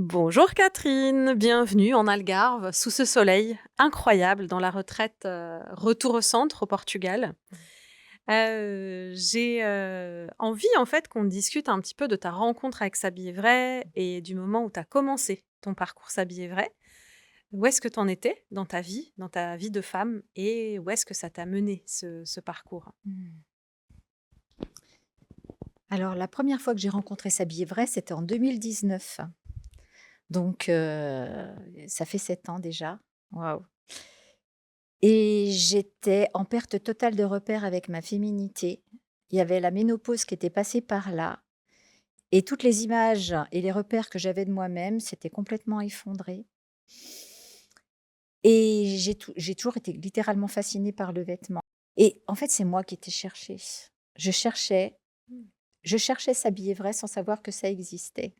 Bonjour Catherine, bienvenue en Algarve, sous ce soleil incroyable dans la retraite Retour au centre au Portugal. J'ai envie en fait qu'on discute un petit peu de ta rencontre avec S'habiller vrai et du moment où tu as commencé ton parcours S'habiller vrai. Où est-ce que tu en étais dans ta vie de femme et où est-ce que ça t'a mené ce parcours? Mmh. Alors la première fois que j'ai rencontré S'habiller vrai, c'était en 2019. Donc ça fait 7 ans déjà. Waouh! Et j'étais en perte totale de repères avec ma féminité. Il y avait la ménopause qui était passée par là et toutes les images et les repères que j'avais de moi-même s'étaient complètement effondrés et j'ai toujours été littéralement fascinée par le vêtement et en fait, c'est moi qui étais cherchée. Je cherchais Mmh. je cherchais S'habiller vrai sans savoir que ça existait.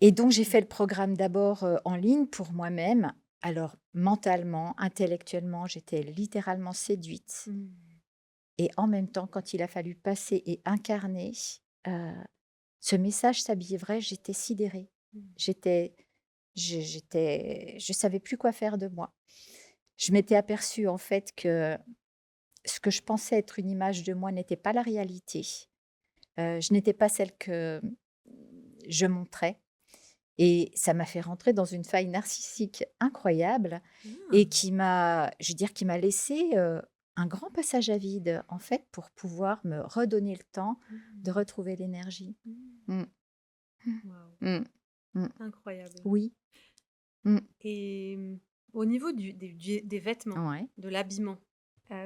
Et donc j'ai fait le programme d'abord, en ligne pour moi-même. Alors mentalement, intellectuellement, j'étais littéralement séduite Mmh. et en même temps, quand il a fallu passer et incarner, heu, ce message S'habiller vrai, j'étais sidérée. Mmh. J'étais je savais plus quoi faire de moi. Je m'étais aperçue en fait que ce que je pensais être une image de moi n'était pas la réalité. Je n'étais pas celle que, je montrais. Et ça m'a fait rentrer dans une faille narcissique incroyable et Ah. qui m'a laissé, un grand passage à vide, en fait, pour pouvoir me redonner le temps de Mmh. retrouver l'énergie. Mmh. Mmh. Waouh, Mmh. Mmh. incroyable. Oui. Mmh. Et au niveau des vêtements, Ouais. de l'habillement,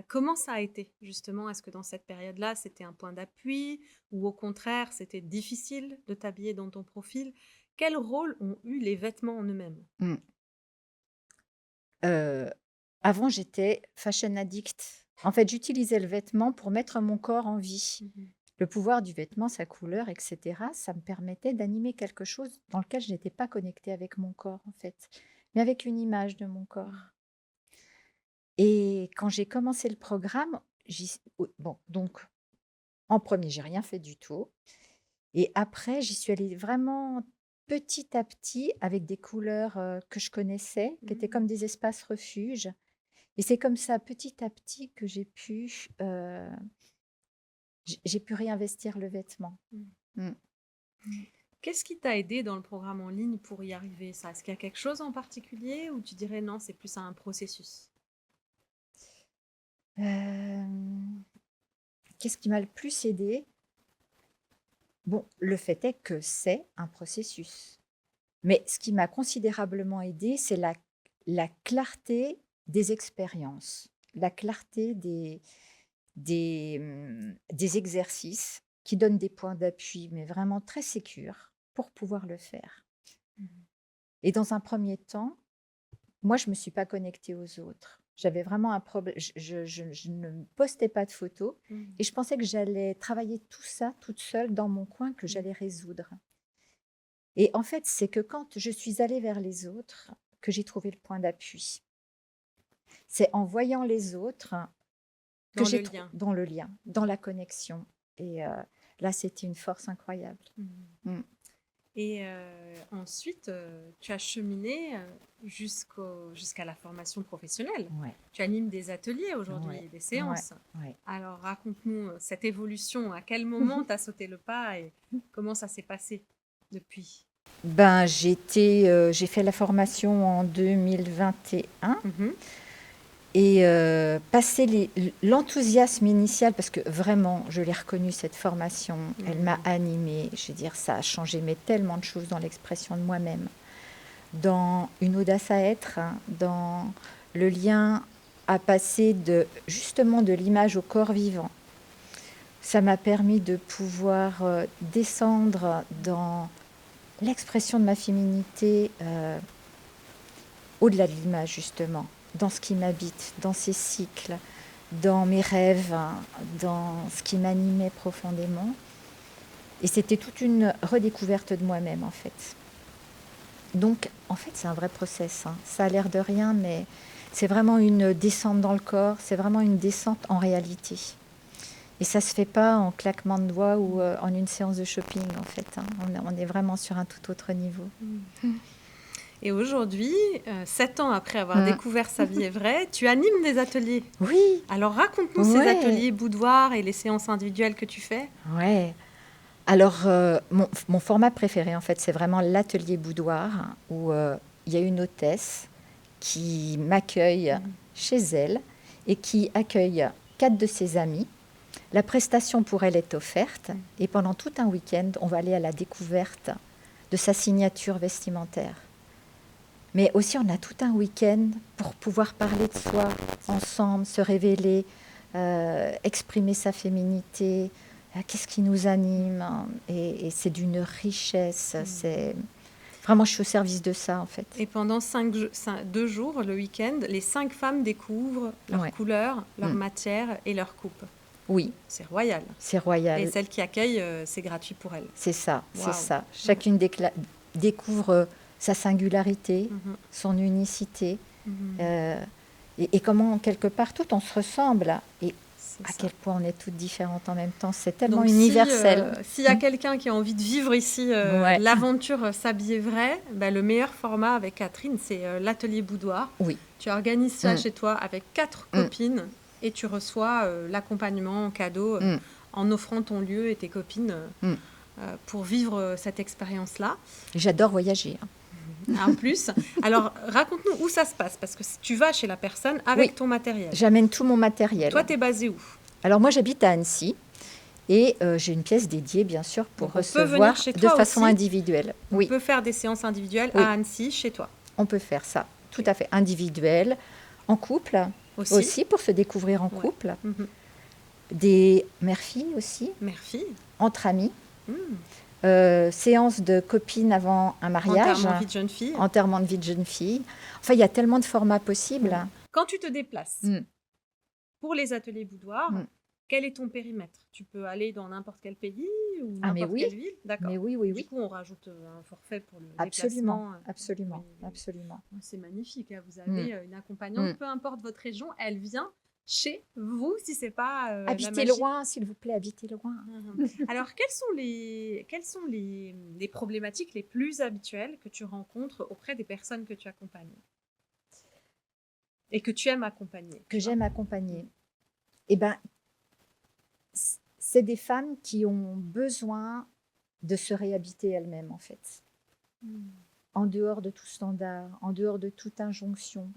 comment ça a été justement? Est-ce que dans cette période-là, c'était un point d'appui ou au contraire, c'était difficile de t'habiller dans ton profil? Quel rôle ont eu les vêtements en eux-mêmes? Mmh. Heu, Avant, j'étais fashion addict. En fait, j'utilisais le vêtement pour mettre mon corps en vie. Mmh. Le pouvoir du vêtement, sa couleur et cetera, ça me permettait d'animer quelque chose dans lequel je n'étais pas connectée avec mon corps, en fait, mais avec une image de mon Mmh. corps. Et quand j'ai commencé le programme, bon, donc en premier, j'ai rien fait du tout et après, j'y suis allée vraiment petit à petit avec des couleurs, que je connaissais, qui étaient Mmh. comme des espaces refuges et c'est comme ça, petit à petit, que j'ai pu réinvestir le vêtement. Mmh. Mmh. Mmh. Qu'est-ce qui t'a aidé dans le programme en ligne pour y arriver ça? Est-ce qu'il y a quelque chose en particulier ou tu dirais non, c'est plus un processus? Hem, Qu'est-ce qui m'a le plus aidée? Bon, le fait est que c'est un processus. Mais ce qui m'a considérablement aidée, c'est la clarté des expériences, la clarté des exercices qui donnent des points d'appui, mais vraiment très sécures pour pouvoir le faire. Mmh. Et dans un premier temps, moi, je ne me suis pas connectée aux autres. J'avais vraiment un problème. Je ne postais pas de photos Mmh. et je pensais que j'allais travailler tout ça toute seule dans mon coin, que Mmh. j'allais résoudre. Et en fait, c'est que quand je suis allée vers les autres que j'ai trouvé le point d'appui. C'est en voyant les autres que Dans le lien. dans le lien, dans la connexion et là, c'était une force incroyable. Mmh. Mmh. Et ensuite, tu as cheminé, jusqu'à la formation professionnelle. Ouais, Tu animes des ateliers aujourd'hui ouais, et des ouais, séances. ouais. Alors raconte-nous, cette évolution. À quel moment tu as sauté le pas et comment ça s'est passé depuis? Ben, j'ai fait la formation en 2021 Mmh. et passé l'enthousiasme initial parce que vraiment, je l'ai reconnue cette formation, elle m'a Mmh. animée. Je veux dire, ça a changé mais tellement de choses dans l'expression de moi-même. Dans une audace à être, hein, dans le lien à passer justement de l'image au corps vivant. Ça m'a permis de pouvoir descendre dans l'expression de ma féminité au-delà de l'image justement, dans ce qui m'habite, dans ces cycles, dans mes rêves, hein, dans ce qui m'animait profondément. Et c'était toute une redécouverte de moi-même en fait. Donc, en fait, c'est un vrai process, hein. Ça a l'air de rien, mais c'est vraiment une descente dans le corps, c'est vraiment une descente en réalité. Et ça se fait pas en claquement de doigts ou en une séance de shopping, en fait, hein. On est vraiment sur un tout autre niveau. Et aujourd'hui, 7 ans après avoir Mm. découvert Sa vie est vraie, tu animes des ateliers. Oui, Alors raconte-nous ces ouais, ateliers boudoir et les séances individuelles que tu fais. ouais. Alors, mon format préféré, en fait, c'est vraiment l'atelier boudoir, où il y a une hôtesse qui m'accueille chez elle et qui accueille 4 de ses amis. La prestation pour elle est offerte et pendant tout un week-end, on va aller à la découverte de sa signature vestimentaire. Mais aussi, on a tout un week-end pour pouvoir parler de soi ensemble, se révéler, exprimer sa féminité, qu'est-ce qui nous anime, hein. Et c'est d'une richesse. C'est vraiment, je suis au service de ça, en fait. Et pendant 2 jours, le week-end, les 5 femmes découvrent leur Ouais. couleur, leur matière et leur coupe. Oui, C'est royal. c'est royal. Et celle qui accueille, c'est gratuit pour elle. C'est ça, Waouh. c'est ça. Chacune découvre sa singularité, son unicité, et comment, quelque part, tout on se ressemble. Et à quel point on est toutes différentes en même temps. C'est tellement Donc, universel. s'il y a quelqu'un qui a envie de vivre ici Ouais. l'aventure S'habiller vrai, le meilleur format avec Catherine, c'est l'atelier boudoir. Oui. Tu organises ça chez toi avec 4 copines et tu reçois l'accompagnement en cadeau en offrant ton lieu et tes copines pour vivre cette expérience-là. J'adore voyager. En plus, alors raconte-nous où ça se passe, parce que tu vas chez la personne avec ton matériel. J'amène tout mon matériel. Toi, tu es basée où? Alors moi, j'habite à Annecy et j'ai une pièce dédiée, bien sûr, pour recevoir de façon individuelle. On peut faire des séances individuelles à Annecy, chez toi. On peut faire ça, tout à fait, individuel, en couple aussi pour se découvrir en couple. Des mères-filles aussi. Mère-fille. Entre amis. Séance de copines avant un mariage. Enterrement de vie de jeune fille. Enterrement de vie de jeune fille. Enfin, il y a tellement de formats possibles. Quand tu te déplaces pour les ateliers boudoir, quel est ton périmètre? Tu peux aller dans n'importe quel pays ou n'importe quelle ville? D'accord. Mais oui. Du coup, on rajoute un forfait pour le déplacement. Absolument. C'est magnifique. Hein. Vous avez une accompagnante, peu importe votre région, elle vient chez vous si c'est pas habitez loin, s'il vous plaît, habitez loin. Alors, quelles sont les problématiques les plus habituelles que tu rencontres auprès des personnes que tu accompagnes et que tu aimes accompagner? Que j'aime accompagner. Eh ben, c'est des femmes qui ont besoin de se réhabiter elles-mêmes, en fait. En dehors de tout standard, en dehors de toute injonction.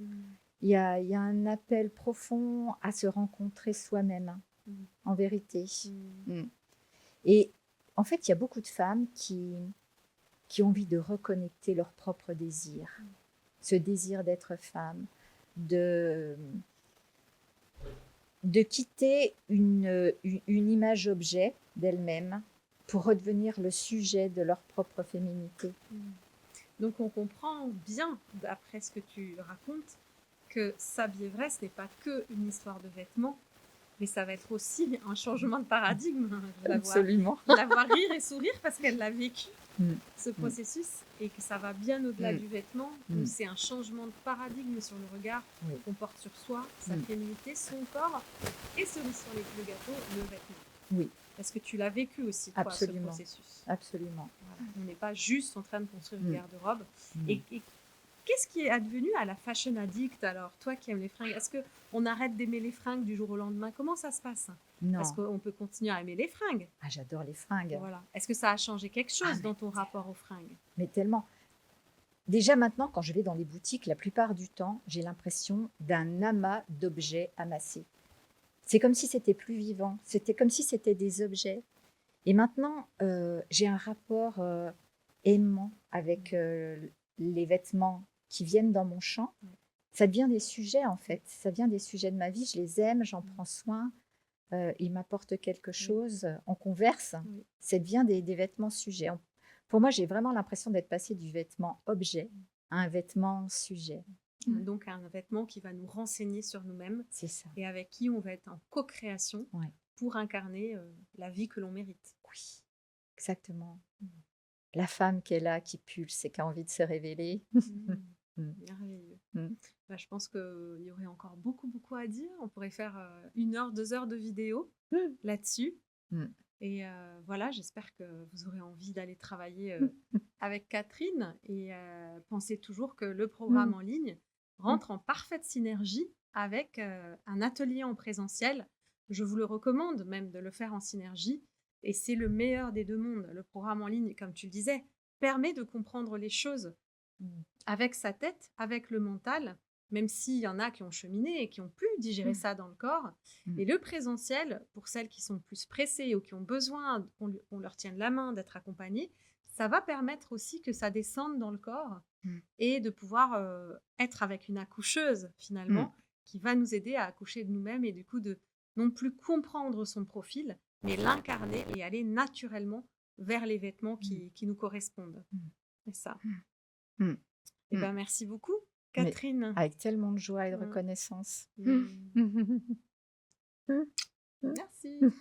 Il y a un appel profond à se rencontrer soi-même, en vérité. Et en fait, il y a beaucoup de femmes qui ont envie de reconnecter leur propre désir. Ce désir d'être femme, de quitter une image objet d'elle-même pour redevenir le sujet de leur propre féminité. Donc on comprend bien, d'après ce que tu racontes, que S'habiller vrai, ce n'est pas qu'une histoire de vêtements, mais ça va être aussi un changement de paradigme. Absolument. La voir rire et sourire parce qu'elle l'a vécu, ce processus, et que ça va bien au-delà du vêtement. Donc c'est un changement de paradigme sur le regard qu'on porte sur soi, sa féminité, son corps, et celui sur le gâteau, le vêtement. Oui. Parce que tu l'as vécu aussi, toi, ce processus. Absolument. Voilà. On n'est pas juste en train de construire une garde-robe. Et qu'est-ce qui est advenu à la fashion addict, alors, toi qui aimes les fringues? Est-ce qu'on arrête d'aimer les fringues du jour au lendemain? Comment ça se passe? Non. Parce qu'on peut continuer à aimer les fringues. Ah, j'adore les fringues. Voilà. Est-ce que ça a changé quelque chose dans ton rapport aux fringues? Mais tellement. Déjà maintenant, quand je vais dans les boutiques, la plupart du temps, j'ai l'impression d'un amas d'objets amassés. C'est comme si c'était plus vivant. C'était comme si c'était des objets. Et maintenant, j'ai un rapport aimant avec les vêtements qui viennent dans mon champ. Ça devient des sujets, en fait. Ça devient des sujets de ma vie. Je les aime, j'en prends soin. Ils m'apportent quelque chose. On converse. Ça devient des vêtements sujets. Pour moi, j'ai vraiment l'impression d'être passée du vêtement objet à un vêtement sujet. Donc un vêtement qui va nous renseigner sur nous-mêmes. C'est ça. Et avec qui on va être en co-création pour incarner la vie que l'on mérite. Oui, exactement. La femme qui est là, qui pulse et qui a envie de se révéler. Merveilleux. Je je pense qu'il y aurait encore beaucoup, beaucoup à dire. On pourrait faire 1 heure, 2 heures de vidéo Mmh. là-dessus. Mmh. Et voilà, j'espère que vous aurez envie d'aller travailler avec Catherine et pensez toujours que le Mmh. programme en ligne Mmh. rentre en parfaite synergie avec un atelier en présentiel. Je vous le recommande même de le faire en synergie et c'est le meilleur des deux mondes. Le programme en ligne, comme tu le disais, permet de comprendre les choses avec sa tête, avec le mental, même s'il y en a qui ont cheminé et qui ont pu digérer Mmh. ça dans le corps. Mmh. Et le présentiel, pour celles qui sont plus pressées ou qui ont besoin qu'on leur tienne la main, d'être accompagnées, ça va permettre aussi que ça descende dans le corps Mmh. et de pouvoir être avec une accoucheuse Mmh. finalement qui va nous aider à accoucher de nous-mêmes et du coup de non plus comprendre son profil, mais l'incarner et aller naturellement vers les vêtements Mmh. qui nous correspondent. Mmh. C'est ça. Mmh. Eh Mmh. ben, merci beaucoup, Mais Catherine. avec tellement de joie et de Mm. reconnaissance. Mm. Mmh. Merci.